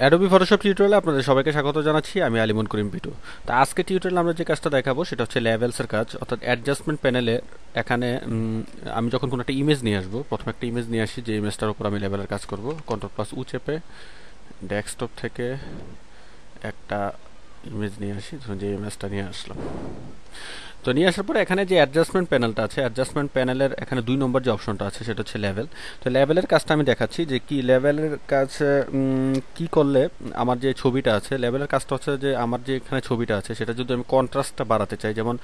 Adobe Photoshop টিউটোরিয়ালে আপনাদের সবাইকে স্বাগত জানাচ্ছি। আমি আলিমুন করিম পিটু। তো আজকে টিউটোরিয়ালে আমরা যে কাজটা দেখাবো সেটা হচ্ছে লেভেলসের কাজ, অর্থাৎ অ্যাডজাস্টমেন্ট প্যানেলে এখানে আমি যখন কোনো একটা ইমেজ নিয়ে আসবো, প্রথমে একটা ইমেজ নিয়ে আসি, যে ইমেজটার উপর আমি লেভেলের কাজ করব। কন্ট্রোল+U চেপে ডেস্কটপ থেকে একটা ইমেজ নিয়ে আসি, ধরুন যে ইমেজটা নিয়ে আসলাম। তো নিয়ে আসার পরে এখানে যে অ্যাডজাস্টমেন্ট প্যানেলটা আছে, অ্যাডজাস্টমেন্ট প্যানেলের এখানে 2 নম্বর যে অপশনটা আছে সেটা হচ্ছে লেভেল। তো লেভেলের কাজটা আমি দেখাচ্ছি যে কি লেভেলের কাজ কি করলে আমার যে ছবিটা আছে, লেভেলের কাজটা হচ্ছে যে আমার যে এখানে ছবিটা আছে সেটা যদি আমি কন্ট্রাস্টটা বাড়াতে চাই, যেমন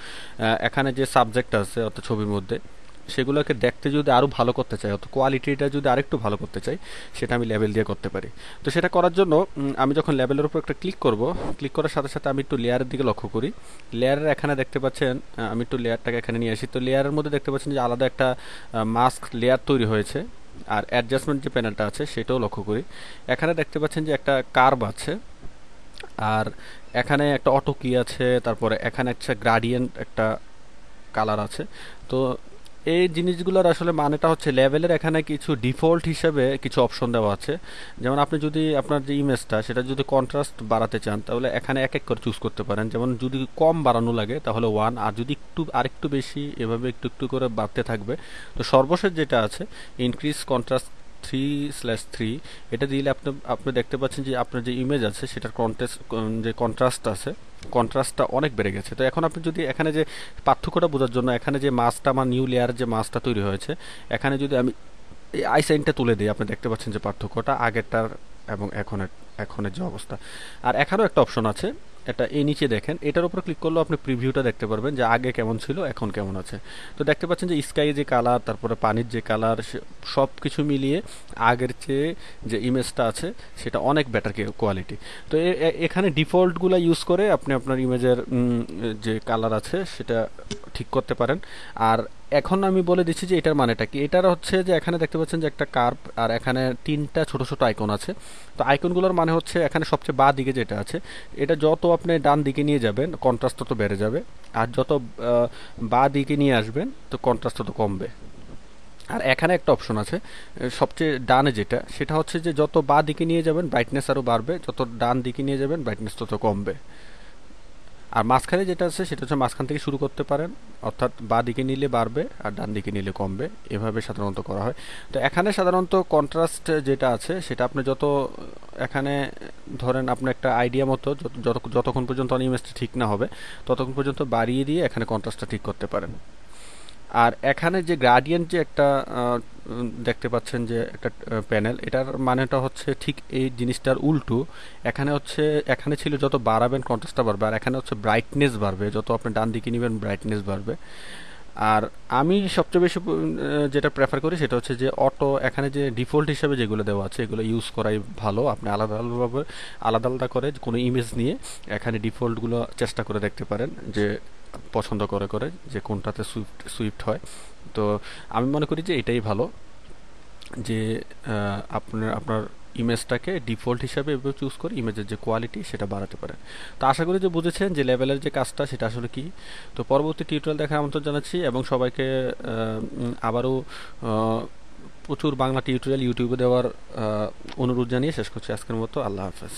এখানে যে সাবজেক্ট আছে অর্থাৎ ছবির মধ্যে, সেগুলোকে দেখতে যদি আরও ভালো করতে চাই, অর্থাৎ কোয়ালিটিটা যদি আরেকটু ভালো করতে চাই, সেটা আমি লেভেল দিয়ে করতে পারি। তো সেটা করার জন্য আমি যখন লেভেলের উপর একটা ক্লিক করব, ক্লিক করার সাথে সাথে আমি একটু লেয়ারের দিকে লক্ষ্য করি। লেয়ারের এখানে দেখতে পাচ্ছেন, আমি একটু লেয়ারটাকে এখানে নিয়ে আসি। তো লেয়ারের মধ্যে দেখতে পাচ্ছেন যে আলাদা একটা মাস্ক লেয়ার তৈরি হয়েছে। আর অ্যাডজাস্টমেন্ট যে প্যানেলটা আছে সেটাও লক্ষ্য করি। এখানে দেখতে পাচ্ছেন যে একটা কার্ভ আছে, আর এখানে একটা অটো কি আছে, তারপরে এখানে একটা গ্রাডিয়েন্ট একটা কালার আছে। তো এই জিনিসগুলোর আসলে মানেটা হচ্ছে লেভেলের এখানে কিছু ডিফল্ট হিসেবে কিছু অপশন দেওয়া আছে। যেমন আপনি যদি আপনার যে ইমেজটা সেটা যদি কন্ট্রাস্ট বাড়াতে চান, তাহলে এখানে এক এক করে চুজ করতে পারেন। যেমন যদি কম বাড়ানো লাগে তাহলে 1, আর যদি একটু আরেকটু বেশি, এভাবে একটু একটু করে বাড়তে থাকবে। তো সর্বশেষ যেটা আছে ইনক্রিজ কন্ট্রাস্ট 3/3, এটা দিলে আপনি আপনি দেখতে পাচ্ছেন যে আপনার যে ইমেজ আছে সেটার যে কন্ট্রাস্ট আছে, কন্ট্রাস্টটা অনেক বেড়ে গেছে। তো এখন আপনি যদি এখানে যে পার্থক্যটা বোঝার জন্য এখানে যে মাসটা, আমার নিউ লেয়ার যে মাসটা তৈরি হয়েছে, এখানে যদি আমি এই আই সাইনটা তুলে দিই, আপনি দেখতে পাচ্ছেন যে পার্থক্যটা আগেরটার এবং এখনের এখনের যে অবস্থা। আর এখানেও একটা অপশন আছে, এটা এই নিচে দেখেন, এটার উপর ক্লিক করলেও আপনি প্রিভিউটা দেখতে পারবেন যে আগে কেমন ছিল এখন কেমন আছে। তো দেখতে পাচ্ছেন যে স্কাই যে কালার, তারপরে পানির যে কালার, সব কিছু মিলিয়ে আগের চেয়ে যে ইমেজটা আছে সেটা অনেক বেটার কোয়ালিটি। তো এখানে ডিফল্টগুলো ইউজ করে আপনি আপনার ইমেজের যে কালার আছে সেটা ঠিক করতে পারেন। আর এখন আমি বলে দিচ্ছি যে এটার মানেটা কি। এটার হচ্ছে যে এখানে দেখতে পাচ্ছেন যে একটা কার্ভ, আর এখানে 3টা ছোট ছোট আইকন আছে। তো আইকনগুলোর মানে হচ্ছে এখানে সবচেয়ে বাঁ দিকে যেটা আছে, এটা যত আপনি ডান দিকে নিয়ে যাবেন কন্ট্রাস্ট তত বেড়ে যাবে, আর যত বাঁ দিকে নিয়ে আসবেন তো কন্ট্রাস্ট তত কমবে। আর এখানে একটা অপশন আছে সবচেয়ে ডানে যেটা, সেটা হচ্ছে যে যত বাঁ দিকে নিয়ে যাবেন ব্রাইটনেস আরও বাড়বে, যত ডান দিকে নিয়ে যাবেন ব্রাইটনেস তত কমবে। আর মাঝখানে যেটা আছে সেটা হচ্ছে মাঝখান থেকে শুরু করতে পারেন, অর্থাৎ বাঁ দিকে নিলে বাড়বে আর ডান দিকে নিলে কমবে, এভাবে সাধারণত করা হয়। তো এখানে সাধারণত কন্ট্রাস্ট যেটা আছে সেটা আপনি যত এখানে ধরেন আপনার একটা আইডিয়া মতো যতক্ষণ পর্যন্ত ইমেজটা ঠিক না হবে ততক্ষণ পর্যন্ত বাড়িয়ে দিয়ে এখানে কন্ট্রাস্টটা ঠিক করতে পারেন। আর এখানে যে গ্রাডিয়েন্ট যে একটা দেখতে পাচ্ছেন যে একটা প্যানেল, এটার মানেটা হচ্ছে ঠিক এই জিনিসটার উল্টো। এখানে হচ্ছে এখানে ছিল যত বাড়াবেন কন্ট্রাস্টটা বাড়বে, আর এখানে হচ্ছে ব্রাইটনেস বাড়বে, যত আপনি ডান দিকে নেবেন ব্রাইটনেস বাড়বে। আর আমি সবচেয়ে বেশি যেটা প্রেফার করি সেটা হচ্ছে যে অটো, এখানে যে ডিফল্ট হিসাবে যেগুলো দেওয়া আছে এগুলো ইউজ করাই ভালো। আপনি আলাদা আলাদাভাবে আলাদা আলাদা করে কোনো ইমেজ নিয়ে এখানে ডিফল্টগুলো চেষ্টা করে দেখতে পারেন, যে পছন্দ করে করে যে কোনটাতে সুইফট সুইফট হয়। তো আমি মনে করি যে এটাই ভালো, যে আপনার আপনার ইমেজটাকে ডিফল্ট হিসাবে এভাবে চুজ করে ইমেজের যে কোয়ালিটি সেটা বাড়াতে পারেন। তো আশা করি যে বুঝেছেন যে লেভেলের যে কাজটা সেটা আসলে কি। তো পরবর্তী টিউটোরিয়াল দেখার আমন্ত্রণ জানাচ্ছি, এবং সবাইকে আবারও প্রচুর বাংলা টিউটোরিয়াল ইউটিউবে দেওয়ার অনুরোধ জানিয়ে শেষ করছি আজকের মতো। আল্লাহ হাফেজ।